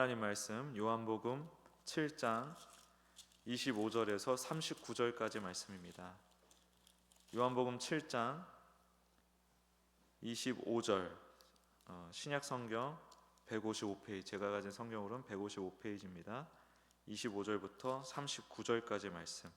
하나님 말씀 요한복음 7장 25절에서 39절까지 말씀입니다. 요한복음 7장 25절 신약성경 155페이지, 제가 가진 성경으로는 155페이지입니다. 25절부터 39절까지 말씀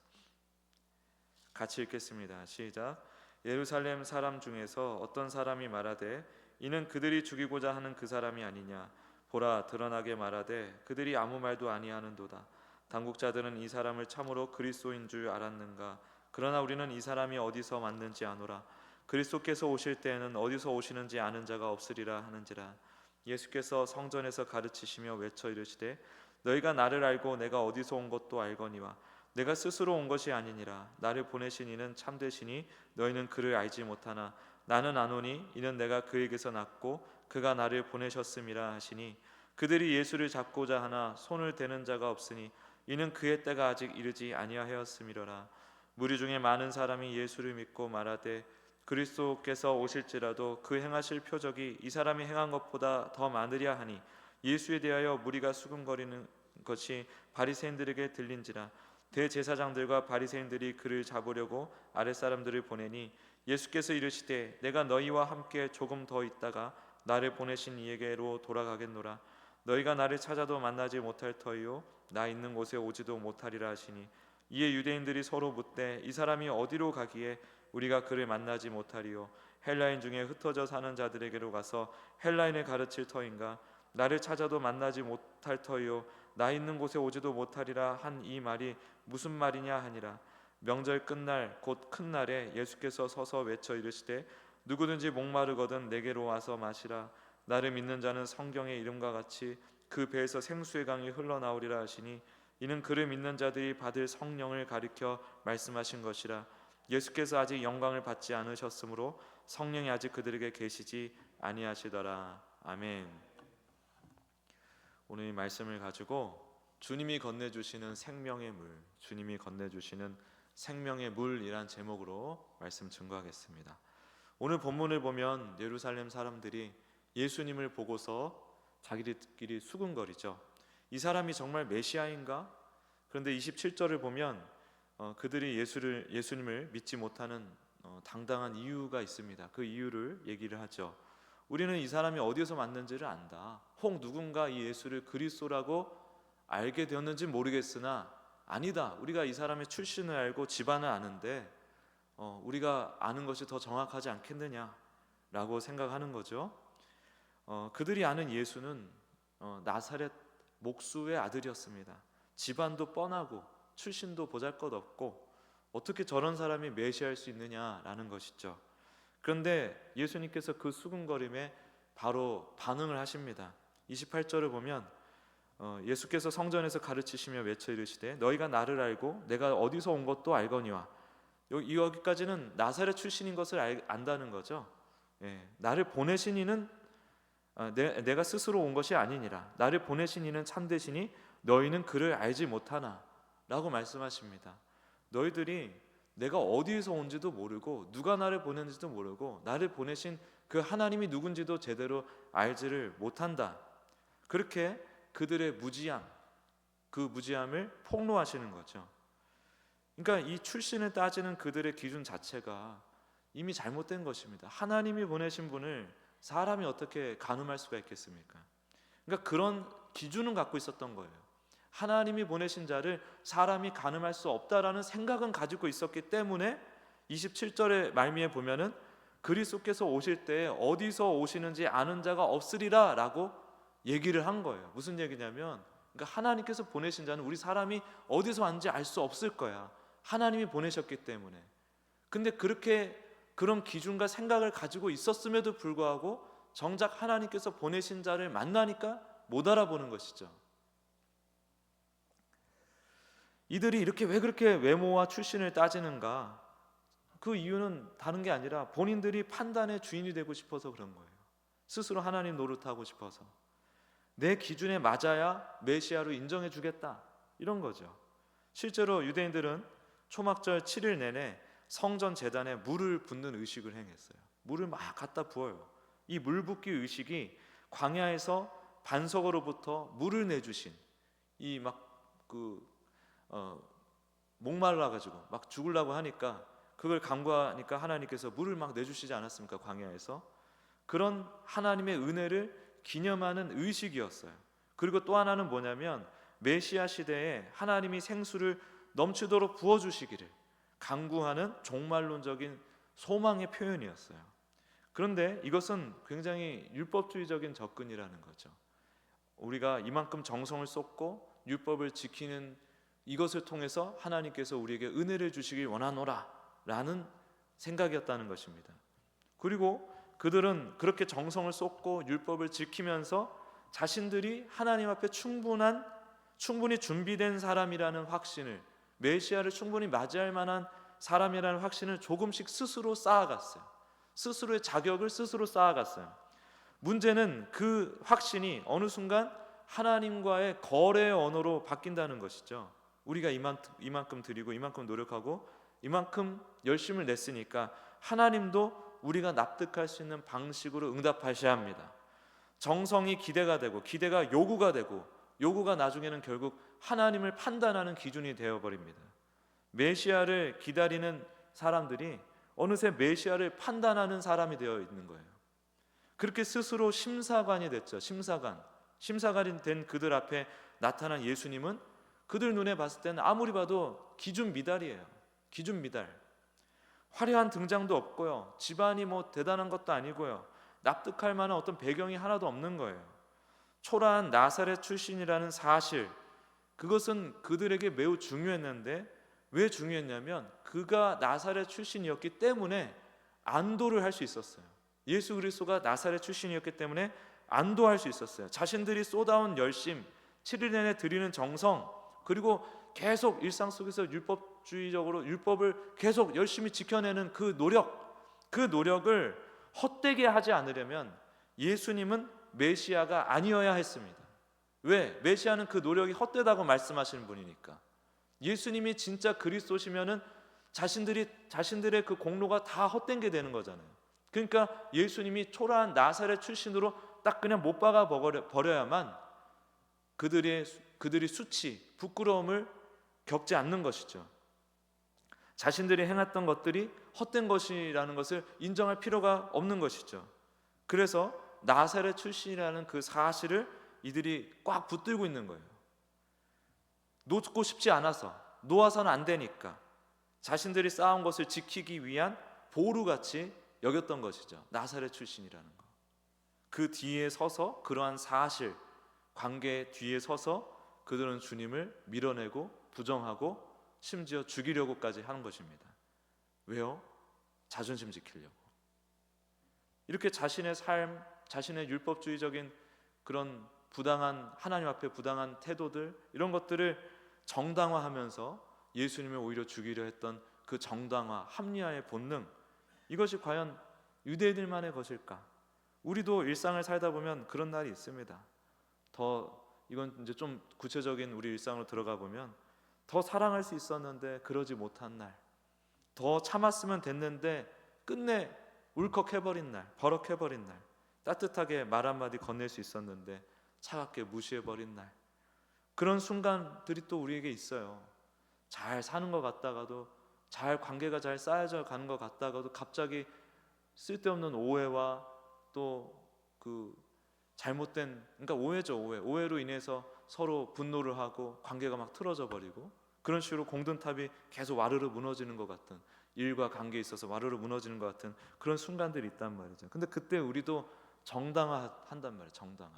같이 읽겠습니다. 시작. 예루살렘 사람 중에서 어떤 사람이 말하되 이는 그들이 죽이고자 하는 그 사람이 아니냐. 보라, 드러나게 말하되 그들이 아무 말도 아니하는도다. 당국자들은 이 사람을 참으로 그리스도인 줄 알았는가. 그러나 우리는 이 사람이 어디서 왔는지 아노라. 그리스도께서 오실 때에는 어디서 오시는지 아는 자가 없으리라 하는지라. 예수께서 성전에서 가르치시며 외쳐 이르시되 너희가 나를 알고 내가 어디서 온 것도 알거니와 내가 스스로 온 것이 아니니라. 나를 보내신 이는 참되시니 너희는 그를 알지 못하나 나는 아노니 이는 내가 그에게서 났고 그가 나를 보내셨음이라 하시니 그들이 예수를 잡고자 하나 손을 대는 자가 없으니 이는 그의 때가 아직 이르지 아니하였음이로라. 무리 중에 많은 사람이 예수를 믿고 말하되 그리스도께서 오실지라도 그 행하실 표적이 이 사람이 행한 것보다 더 많으랴 하니 예수에 대하여 무리가 수군거리는 것이 바리새인들에게 들린지라. 대제사장들과 바리새인들이 그를 잡으려고 아랫사람들을 보내니 예수께서 이르시되 내가 너희와 함께 조금 더 있다가 나를 보내신 이에게로 돌아가겠노라. 너희가 나를 찾아도 만나지 못할 터이요 나 있는 곳에 오지도 못하리라 하시니 이에 유대인들이 서로 묻되 이 사람이 어디로 가기에 우리가 그를 만나지 못하리요. 헬라인 중에 흩어져 사는 자들에게로 가서 헬라인을 가르칠 터인가. 나를 찾아도 만나지 못할 터이요 나 있는 곳에 오지도 못하리라 한 이 말이 무슨 말이냐 하니라. 명절 끝날 곧 큰 날에 예수께서 서서 외쳐 이르시되 누구든지 목마르거든 내게로 와서 마시라. 나를 믿는 자는 성경의 이름과 같이 그 배에서 생수의 강이 흘러나오리라 하시니 이는 그를 믿는 자들이 받을 성령을 가리켜 말씀하신 것이라. 예수께서 아직 영광을 받지 않으셨으므로 성령이 아직 그들에게 계시지 아니하시더라. 아멘. 오늘 이 말씀을 가지고 주님이 건네주시는 생명의 물, 주님이 건네주시는 생명의 물이란 제목으로 말씀 증거하겠습니다. 오늘 본문을 보면 예루살렘 사람들이 예수님을 보고서 자기들끼리 수군거리죠. 이 사람이 정말 메시아인가? 그런데 27절을 보면 그들이 예수님을 믿지 못하는 당당한 이유가 있습니다. 그 이유를 얘기를 하죠. 우리는 이 사람이 어디서 왔는지를 안다. 혹 누군가 이 예수를 그리스도라고 알게 되었는지 모르겠으나 아니다. 우리가 이 사람의 출신을 알고 집안을 아는데 우리가 아는 것이 더 정확하지 않겠느냐라고 생각하는 거죠. 그들이 아는 예수는 나사렛 목수의 아들이었습니다. 집안도 뻔하고 출신도 보잘것없고 어떻게 저런 사람이 메시아일 수 있느냐라는 것이죠. 그런데 예수님께서 그 수군거림에 바로 반응을 하십니다. 28절을 보면 예수께서 성전에서 가르치시며 외쳐 이르시되 너희가 나를 알고 내가 어디서 온 것도 알거니와. 여기까지는 나사렛 출신인 것을 안다는 거죠. 나를 보내신 이는 내가 스스로 온 것이 아니니라. 나를 보내신 이는 참되시니 너희는 그를 알지 못하나 라고 말씀하십니다. 너희들이 내가 어디에서 온지도 모르고 누가 나를 보냈는지도 모르고 나를 보내신 그 하나님이 누군지도 제대로 알지를 못한다. 그렇게 그들의 무지함, 그 무지함을 폭로하시는 거죠. 그러니까 이 출신을 따지는 그들의 기준 자체가 이미 잘못된 것입니다. 하나님이 보내신 분을 사람이 어떻게 가늠할 수가 있겠습니까? 그러니까 그런 기준은 갖고 있었던 거예요. 하나님이 보내신 자를 사람이 가늠할 수 없다라는 생각은 가지고 있었기 때문에 27절의 말미에 보면은 그리스도께서 오실 때 어디서 오시는지 아는 자가 없으리라 라고 얘기를 한 거예요. 무슨 얘기냐면 그러니까 하나님께서 보내신 자는 우리 사람이 어디서 왔는지 알 수 없을 거야. 하나님이 보내셨기 때문에. 근데 그런 기준과 생각을 가지고 있었음에도 불구하고 정작 하나님께서 보내신 자를 만나니까 못 알아보는 것이죠. 이들이 왜 그렇게 외모와 출신을 따지는가? 그 이유는 다른 게 아니라 본인들이 판단의 주인이 되고 싶어서 그런 거예요. 스스로 하나님 노릇하고 싶어서. 내 기준에 맞아야 메시아로 인정해 주겠다, 이런 거죠. 실제로 유대인들은 초막절 7일 내내 성전 제단에 물을 붓는 의식을 행했어요. 물을 막 갖다 부어요. 이 물 붓기 의식이 광야에서 반석으로부터 물을 내주신 이 목말라 가지고 막 죽으려고 하니까 그걸 간구하니까 하나님께서 물을 막 내주시지 않았습니까? 광야에서. 그런 하나님의 은혜를 기념하는 의식이었어요. 그리고 또 하나는 뭐냐면 메시아 시대에 하나님이 생수를 넘치도록 부어주시기를 간구하는 종말론적인 소망의 표현이었어요. 그런데 이것은 굉장히 율법주의적인 접근이라는 거죠. 우리가 이만큼 정성을 쏟고 율법을 지키는 이것을 통해서 하나님께서 우리에게 은혜를 주시길 원하노라 라는 생각이었다는 것입니다. 그리고 그들은 그렇게 정성을 쏟고 율법을 지키면서 자신들이 하나님 앞에 충분히 준비된 사람이라는 확신을, 메시아를 충분히 맞이할 만한 사람이라는 확신을 조금씩 스스로 쌓아갔어요. 스스로의 자격을 스스로 쌓아갔어요. 문제는 그 확신이 어느 순간 하나님과의 거래의 언어로 바뀐다는 것이죠. 우리가 이만큼 드리고 이만큼 노력하고 이만큼 열심을 냈으니까 하나님도 우리가 납득할 수 있는 방식으로 응답하셔야 합니다. 정성이 기대가 되고 기대가 요구가 되고 요구가 나중에는 결국 하나님을 판단하는 기준이 되어버립니다. 메시아를 기다리는 사람들이 어느새 메시아를 판단하는 사람이 되어 있는 거예요. 그렇게 스스로 심사관이 됐죠. 심사관이 된 그들 앞에 나타난 예수님은 그들 눈에 봤을 때는 아무리 봐도 기준 미달이에요. 기준 미달. 화려한 등장도 없고요, 집안이 뭐 대단한 것도 아니고요, 납득할 만한 어떤 배경이 하나도 없는 거예요. 초라한 나사렛 출신이라는 사실, 그것은 그들에게 매우 중요했는데 왜 중요했냐면 그가 나사렛 출신이었기 때문에 안도를 할 수 있었어요. 예수 그리스도가 나사렛 출신이었기 때문에 안도할 수 있었어요. 자신들이 쏟아온 열심, 7일 내내 드리는 정성, 그리고 계속 일상 속에서 율법주의적으로 율법을 계속 열심히 지켜내는 그 노력을 헛되게 하지 않으려면 예수님은 메시아가 아니어야 했습니다. 왜? 메시아는 그 노력이 헛되다고 말씀하시는 분이니까. 예수님이 진짜 그리스도시면은 자신들의 그 공로가 다 헛된 게 되는 거잖아요. 그러니까 예수님이 초라한 나사렛 출신으로 딱 그냥 못 박아 버려야만 그들이 수치, 부끄러움을 겪지 않는 것이죠. 자신들이 행했던 것들이 헛된 것이라는 것을 인정할 필요가 없는 것이죠. 그래서 나사렛 출신이라는 그 사실을 이들이 꽉 붙들고 있는 거예요. 놓고 싶지 않아서, 놓아서는 안 되니까 자신들이 쌓은 것을 지키기 위한 보루같이 여겼던 것이죠. 나사렛 출신이라는 거. 그 뒤에 서서, 그러한 사실, 관계 뒤에 서서 그들은 주님을 밀어내고 부정하고 심지어 죽이려고까지 하는 것입니다. 왜요? 자존심 지키려고. 이렇게 자신의 삶, 자신의 율법주의적인 그런 부당한, 하나님 앞에 부당한 태도들, 이런 것들을 정당화하면서 예수님을 오히려 죽이려 했던 그 정당화, 합리화의 본능, 이것이 과연 유대인들만의 것일까? 우리도 일상을 살다 보면 그런 날이 있습니다. 이건 이제 좀 구체적인 우리 일상으로 들어가 보면 더 사랑할 수 있었는데 그러지 못한 날, 더 참았으면 됐는데 끝내 울컥해버린 날, 버럭해버린 날, 따뜻하게 말 한마디 건넬 수 있었는데 차갑게 무시해버린 날, 그런 순간들이 또 우리에게 있어요. 잘 사는 것 같다가도, 관계가 잘 쌓여져 가는 것 같다가도 갑자기 쓸데없는 오해와 또 그 잘못된, 그러니까 오해죠. 오해로 인해서 서로 분노를 하고 관계가 막 틀어져 버리고, 그런 식으로 공든탑이 계속 와르르 무너지는 것 같은, 일과 관계에 있어서 와르르 무너지는 것 같은 그런 순간들이 있단 말이죠. 근데 그때 우리도 정당화한단 말이에요. 정당화.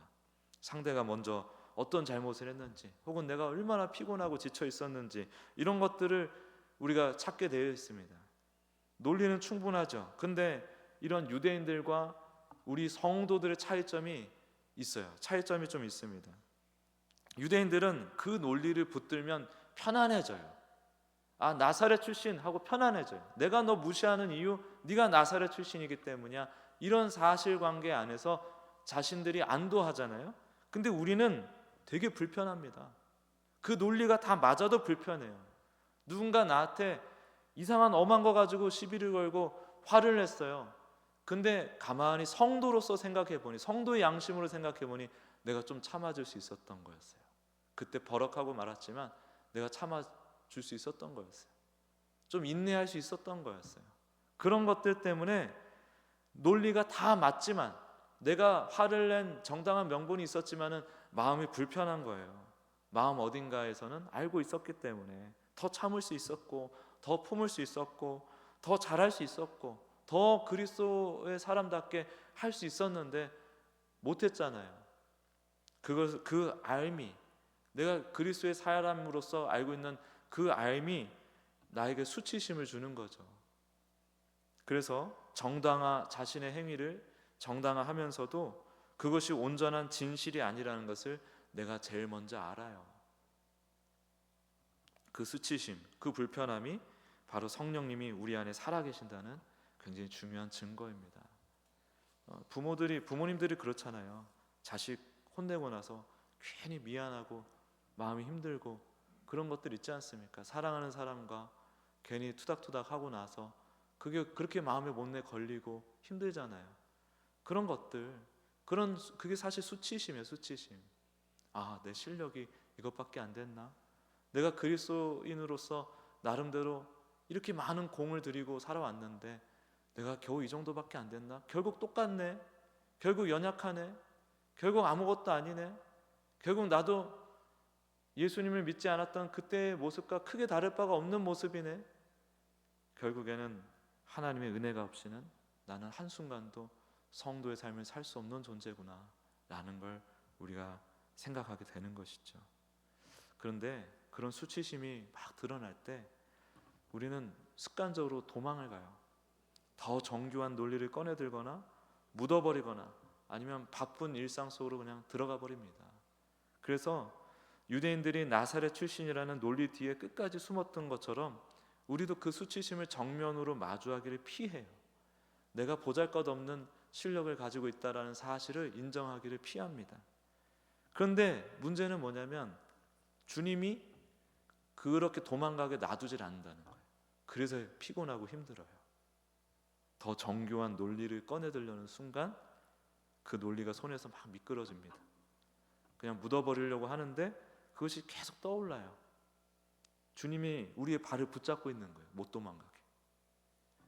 상대가 먼저 어떤 잘못을 했는지, 혹은 내가 얼마나 피곤하고 지쳐 있었는지, 이런 것들을 우리가 찾게 되어 있습니다. 논리는 충분하죠. 근데 이런 유대인들과 우리 성도들의 차이점이 있어요. 차이점이 좀 있습니다. 유대인들은 그 논리를 붙들면 편안해져요. 아, 나사렛 출신 하고 편안해져요. 내가 너 무시하는 이유, 네가 나사렛 출신이기 때문이야. 이런 사실관계 안에서 자신들이 안도하잖아요. 근데 우리는 되게 불편합니다. 그 논리가 다 맞아도 불편해요. 누군가 나한테 이상한 엄한 거 가지고 시비를 걸고 화를 냈어요. 근데 가만히 성도로서 생각해보니, 성도의 양심으로 생각해보니 내가 좀 참아줄 수 있었던 거였어요. 그때 버럭하고 말았지만 내가 참아줄 수 있었던 거였어요. 좀 인내할 수 있었던 거였어요. 그런 것들 때문에 논리가 다 맞지만, 내가 화를 낸 정당한 명분이 있었지만은 마음이 불편한 거예요. 마음 어딘가에서는 알고 있었기 때문에 더 참을 수 있었고, 더 품을 수 있었고, 더 잘할 수 있었고, 더 그리스도의 사람답게 할 수 있었는데 못했잖아요. 그 알미, 내가 그리스도의 사람으로서 알고 있는 그 알미 나에게 수치심을 주는 거죠. 그래서 자신의 행위를 정당화하면서도 그것이 온전한 진실이 아니라는 것을 내가 제일 먼저 알아요. 그 수치심, 그 불편함이 바로 성령님이 우리 안에 살아계신다는 굉장히 중요한 증거입니다. 부모님들이 그렇잖아요. 자식 혼내고 나서 괜히 미안하고 마음이 힘들고 그런 것들 있지 않습니까? 사랑하는 사람과 괜히 투닥투닥 하고 나서 그게 그렇게 마음에 못내 걸리고 힘들잖아요. 그런 것들, 그게 사실 수치심이에요. 수치심. 아, 내 실력이 이것밖에 안 됐나? 내가 그리스도인으로서 나름대로 이렇게 많은 공을 들이고 살아왔는데 내가 겨우 이 정도밖에 안 됐나? 결국 똑같네. 결국 연약하네. 결국 아무것도 아니네. 결국 나도 예수님을 믿지 않았던 그때의 모습과 크게 다를 바가 없는 모습이네. 결국에는 하나님의 은혜가 없이는 나는 한순간도 성도의 삶을 살 수 없는 존재구나 라는 걸 우리가 생각하게 되는 것이죠. 그런데 그런 수치심이 막 드러날 때 우리는 습관적으로 도망을 가요. 더 정교한 논리를 꺼내들거나 묻어버리거나 아니면 바쁜 일상 속으로 그냥 들어가 버립니다. 그래서 유대인들이 나사렛 출신이라는 논리 뒤에 끝까지 숨었던 것처럼 우리도 그 수치심을 정면으로 마주하기를 피해요. 내가 보잘것없는 실력을 가지고 있다는 사실을 인정하기를 피합니다. 그런데 문제는 뭐냐면 주님이 그렇게 도망가게 놔두질 않는다는 거예요. 그래서 피곤하고 힘들어요. 더 정교한 논리를 꺼내들려는 순간 그 논리가 손에서 막 미끄러집니다. 그냥 묻어버리려고 하는데 그것이 계속 떠올라요. 주님이 우리의 발을 붙잡고 있는 거예요. 못 도망가게.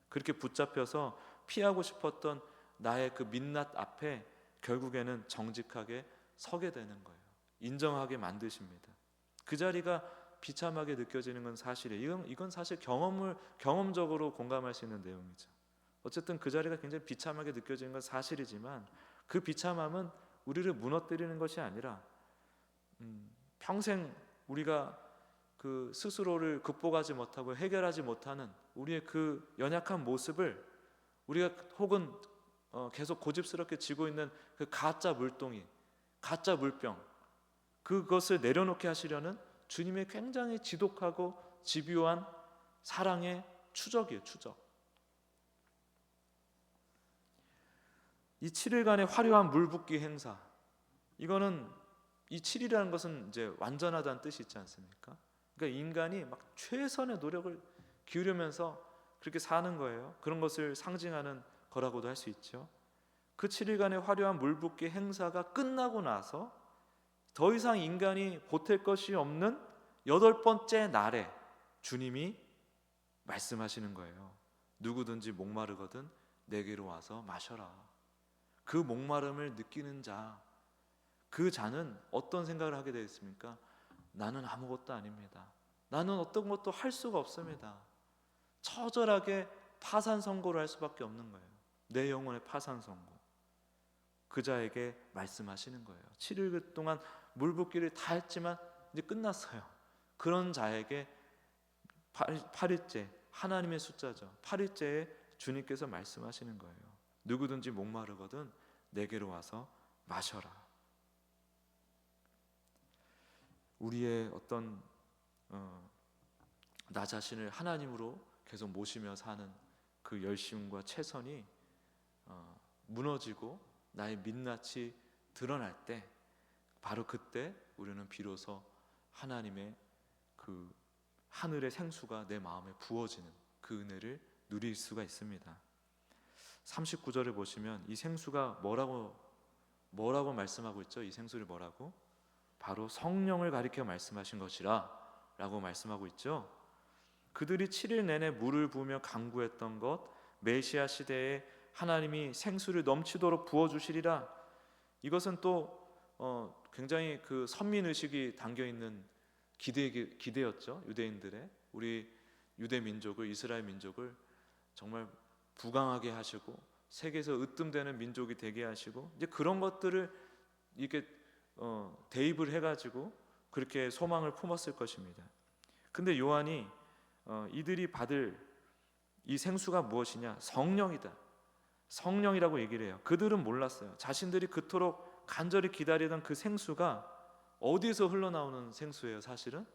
그렇게 붙잡혀서 피하고 싶었던 나의 그 민낯 앞에 결국에는 정직하게 서게 되는 거예요. 인정하게 만드십니다. 그 자리가 비참하게 느껴지는 건 사실이에요. 이건 사실 경험적으로 공감할 수 있는 내용이죠. 어쨌든 그 자리가 굉장히 비참하게 느껴지는 건 사실이지만 그 비참함은 우리를 무너뜨리는 것이 아니라 평생 우리가 그 스스로를 극복하지 못하고 해결하지 못하는 우리의 그 연약한 모습을 우리가 혹은 계속 고집스럽게 쥐고 있는 그 가짜 물동이, 가짜 물병, 그것을 내려놓게 하시려는 주님의 굉장히 지독하고 집요한 사랑의 추적이에요. 추적. 이 7일간의 화려한 물붓기 행사, 이거는 이 7이라는 것은 이제 완전하다는 뜻이 있지 않습니까? 그러니까 인간이 막 최선의 노력을 기울이면서 그렇게 사는 거예요. 그런 것을 상징하는 거라고도 할 수 있죠. 그 7일간의 화려한 물붓기 행사가 끝나고 나서 더 이상 인간이 보탤 것이 없는 8번째 날에 주님이 말씀하시는 거예요. 누구든지 목마르거든 내게로 와서 마셔라. 그 목마름을 느끼는 자, 그 자는 어떤 생각을 하게 되겠습니까? 나는 아무것도 아닙니다. 나는 어떤 것도 할 수가 없습니다. 처절하게 파산 선고를 할 수밖에 없는 거예요. 내 영혼의 파산 선고. 그 자에게 말씀하시는 거예요. 7일 동안 물붓기를 다 했지만 이제 끝났어요. 그런 자에게 8일째, 하나님의 숫자죠. 8일째에 주님께서 말씀하시는 거예요. 누구든지 목마르거든 내게로 와서 마셔라. 우리의 어떤 나 자신을 하나님으로 계속 모시며 사는 그 열심과 최선이 무너지고 나의 민낯이 드러날 때 바로 그때 우리는 비로소 하나님의 그 하늘의 생수가 내 마음에 부어지는 그 은혜를 누릴 수가 있습니다. 39절을 보시면 이 생수가 뭐라고 뭐라고 말씀하고 있죠? 이 생수를 뭐라고? 바로 성령을 가리켜 말씀하신 것이라 라고 말씀하고 있죠. 그들이 7일 내내 물을 부으며 간구했던 것, 메시아 시대에 하나님이 생수를 넘치도록 부어주시리라. 이것은 또 굉장히 그 선민의식이 담겨있는 기대였죠. 유대인들의, 우리 유대 민족을, 이스라엘 민족을 정말 부강하게 하시고 세계에서 으뜸되는 민족이 되게 하시고, 이제 그런 것들을 이렇게 대입을 해가지고 그렇게 소망을 품었을 것입니다. 근데 요한이 이들이 받을 이 생수가 무엇이냐? 성령이다. 성령이라고 얘기를 해요. 그들은 몰랐어요. 자신들이 그토록 간절히 기다리던 그 생수가 어디서 흘러나오는 생수예요? 사실은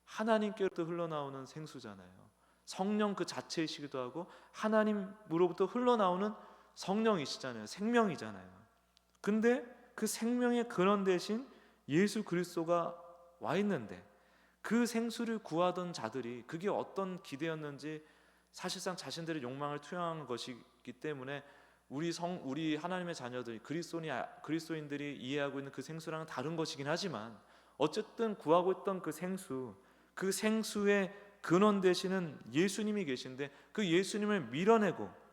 하나님께로부터 흘러나오는 생수잖아요. 성령 그 자체이시기도 하고 하나님으로부터 흘러나오는 성령이시잖아요. 생명이잖아요. 근데 그 생명의 근원 대신 예수 그리스도가 와 있는데, 그 생수를 구하던 자들이 그게 어떤 기대였는지 사실상 자신들의 욕망을 투영한 것이기 때문에 우리 하나님의 자녀들, 그리스도인들이 이해하고 있는 그 생수랑은 다른 것이긴 하지만, 어쨌든 구하고 있던 그 생수의 근원 되시는 예수님이 계신데, 그 예수님을 밀어내고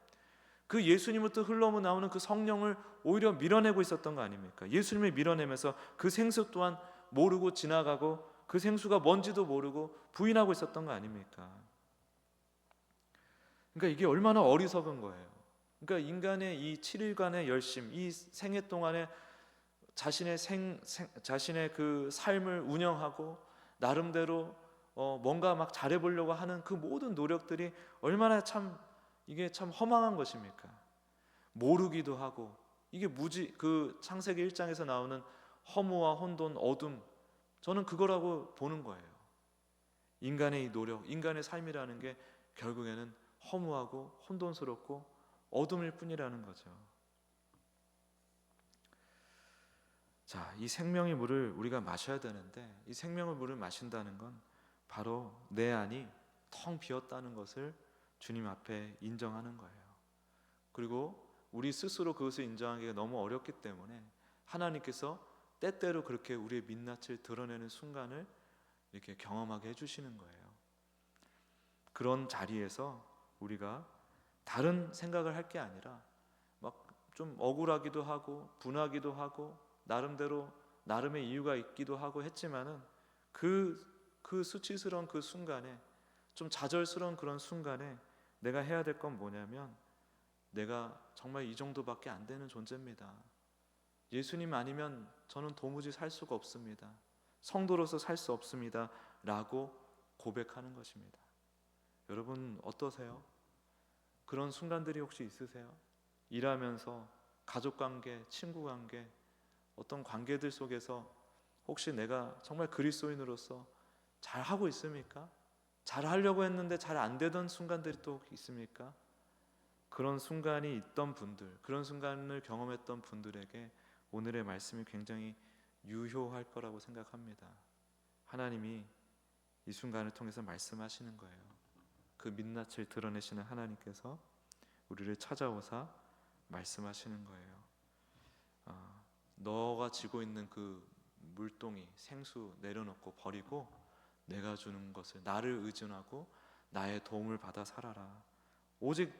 그 예수님부터 흘러나오는 그 성령을 오히려 밀어내고 있었던 거 아닙니까? 예수님을 밀어내면서 그 생수 또한 모르고 지나가고, 그 생수가 뭔지도 모르고 부인하고 있었던 거 아닙니까? 그러니까 이게 얼마나 어리석은 거예요. 그러니까 인간의 이 7일간의 열심, 이 생애 동안에 자신의 그 삶을 운영하고 나름대로 뭔가 막 잘해보려고 하는 그 모든 노력들이 얼마나 이게 참 허망한 것입니까? 모르기도 하고, 이게 그 창세기 1장에서 나오는 허무와 혼돈, 어둠, 저는 그거라고 보는 거예요. 인간의 이 노력, 인간의 삶이라는 게 결국에는 허무하고 혼돈스럽고 어둠일 뿐이라는 거죠. 자, 이 생명의 물을 우리가 마셔야 되는데, 이 생명의 물을 마신다는 건 바로 내 안이 텅 비었다는 것을 주님 앞에 인정하는 거예요. 그리고 우리 스스로 그것을 인정하기가 너무 어렵기 때문에 하나님께서 때때로 그렇게 우리의 민낯을 드러내는 순간을 이렇게 경험하게 해주시는 거예요. 그런 자리에서 우리가 다른 생각을 할 게 아니라 막 좀 억울하기도 하고 분하기도 하고 나름의 이유가 있기도 하고 했지만은 그 수치스러운 그 순간에, 좀 좌절스러운 그런 순간에 내가 해야 될 건 뭐냐면, 내가 정말 이 정도밖에 안 되는 존재입니다. 예수님 아니면 저는 도무지 살 수가 없습니다. 성도로서 살 수 없습니다. 라고 고백하는 것입니다. 여러분 어떠세요? 그런 순간들이 혹시 있으세요? 일하면서 가족관계, 친구관계, 어떤 관계들 속에서 혹시 내가 정말 그리스도인으로서 잘하고 있습니까? 잘하려고 했는데 잘 안 되던 순간들이 또 있습니까? 그런 순간이 있던 분들, 그런 순간을 경험했던 분들에게 오늘의 말씀이 굉장히 유효할 거라고 생각합니다. 하나님이 이 순간을 통해서 말씀하시는 거예요. 그 민낯을 드러내시는 하나님께서 우리를 찾아오사 말씀하시는 거예요. 너가 쥐고 있는 그 물동이, 생수 내려놓고 버리고 내가 주는 것을, 나를 의존하고 나의 도움을 받아 살아라. 오직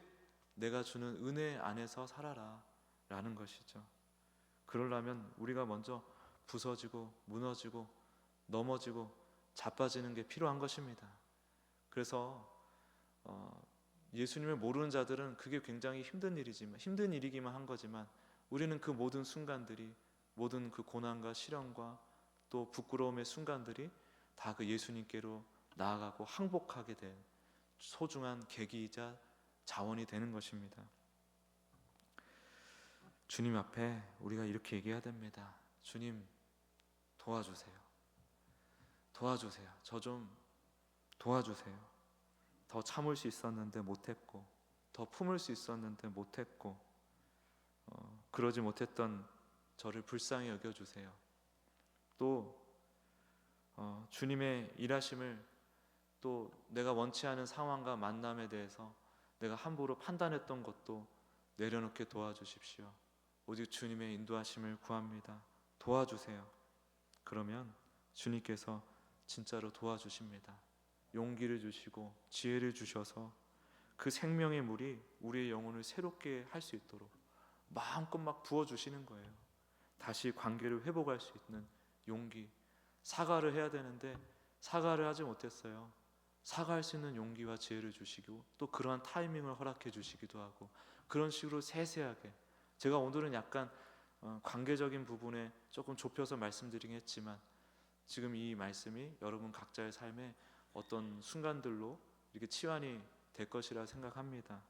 내가 주는 은혜 안에서 살아라 라는 것이죠. 그러려면 우리가 먼저 부서지고 무너지고 넘어지고 자빠지는 게 필요한 것입니다. 그래서 예수님을 모르는 자들은 그게 굉장히 힘든 일이기만 한 거지만, 우리는 그 모든 순간들이, 모든 그 고난과 시련과 또 부끄러움의 순간들이 다 그 예수님께로 나아가고 항복하게 된 소중한 계기이자 자원이 되는 것입니다. 주님 앞에 우리가 이렇게 얘기해야 됩니다. 주님, 도와주세요. 도와주세요. 저 좀 도와주세요. 더 참을 수 있었는데 못했고, 더 품을 수 있었는데 못했고, 그러지 못했던 저를 불쌍히 여겨주세요. 또 주님의 일하심을, 또 내가 원치 않은 상황과 만남에 대해서 내가 함부로 판단했던 것도 내려놓게 도와주십시오. 오직 주님의 인도하심을 구합니다. 도와주세요. 그러면 주님께서 진짜로 도와주십니다. 용기를 주시고 지혜를 주셔서 그 생명의 물이 우리의 영혼을 새롭게 할 수 있도록 마음껏 막 부어주시는 거예요. 다시 관계를 회복할 수 있는 용기. 사과를 해야 되는데 사과를 하지 못했어요. 사과할 수 있는 용기와 지혜를 주시고 또 그러한 타이밍을 허락해 주시기도 하고, 그런 식으로 세세하게, 제가 오늘은 약간 관계적인 부분에 조금 좁혀서 말씀드리긴 했지만 지금 이 말씀이 여러분 각자의 삶에 어떤 순간들로 이렇게 치환이 될 것이라 생각합니다.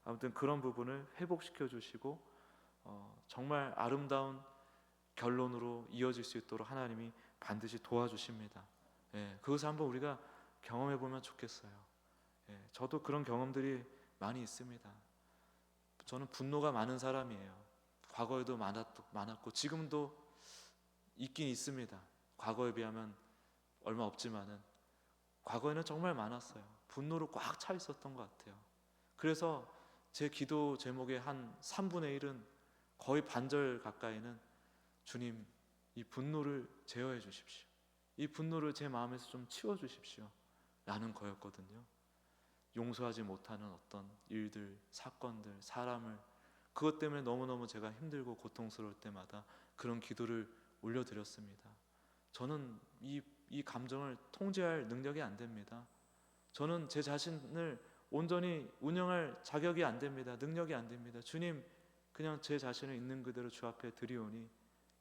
아무튼 그런 부분을 회복시켜 주시고 정말 아름다운 결론으로 이어질 수 있도록 하나님이 반드시 도와주십니다. 그것을 한번 우리가 경험해 보면 좋겠어요. 저도 그런 경험들이 많이 있습니다. 저는 분노가 많은 사람이에요. 과거에도 많았고 지금도 있긴 있습니다. 과거에 비하면 얼마 없지만은 과거에는 정말 많았어요. 분노로 꽉 차 있었던 것 같아요. 그래서 제 기도 제목의 한 3분의 1은 거의 반절 가까이는 주님, 이 분노를 제어해 주십시오. 이 분노를 제 마음에서 좀 치워 주십시오 라는 거였거든요. 용서하지 못하는 어떤 일들, 사건들, 사람을, 그것 때문에 너무너무 제가 힘들고 고통스러울 때마다 그런 기도를 올려드렸습니다. 저는 이 감정을 통제할 능력이 안 됩니다. 저는 제 자신을 온전히 운영할 자격이 안 됩니다. 능력이 안 됩니다. 주님, 그냥 제 자신을 있는 그대로 주 앞에 드리오니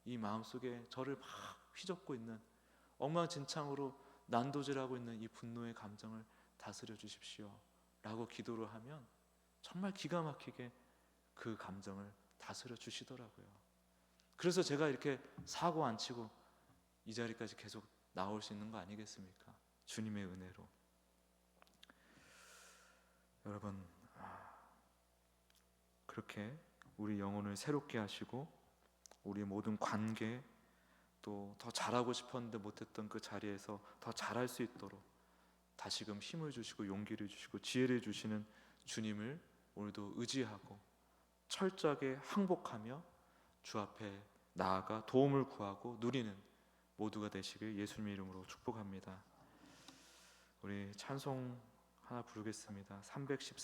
이 마음속에 저를 막 휘젓고 있는, 엉망진창으로 난도질하고 있는 이 분노의 감정을 다스려 주십시오 라고 기도를 하면 정말 기가 막히게 그 감정을 다스려 주시더라고요. 그래서 제가 이렇게 사고 안 치고 이 자리까지 계속 나올 수 있는 거 아니겠습니까? 주님의 은혜로. 여러분, 그렇게 우리 영혼을 새롭게 하시고 우리 모든 관계, 또 더 잘하고 싶었는데 못했던 그 자리에서 더 잘할 수 있도록 다시금 힘을 주시고 용기를 주시고 지혜를 주시는 주님을 오늘도 의지하고 철저하게 항복하며 주 앞에 나아가 도움을 구하고 누리는 모두가 되시길 예수님의 이름으로 축복합니다. 우리 찬송 하나 부르겠습니다. 314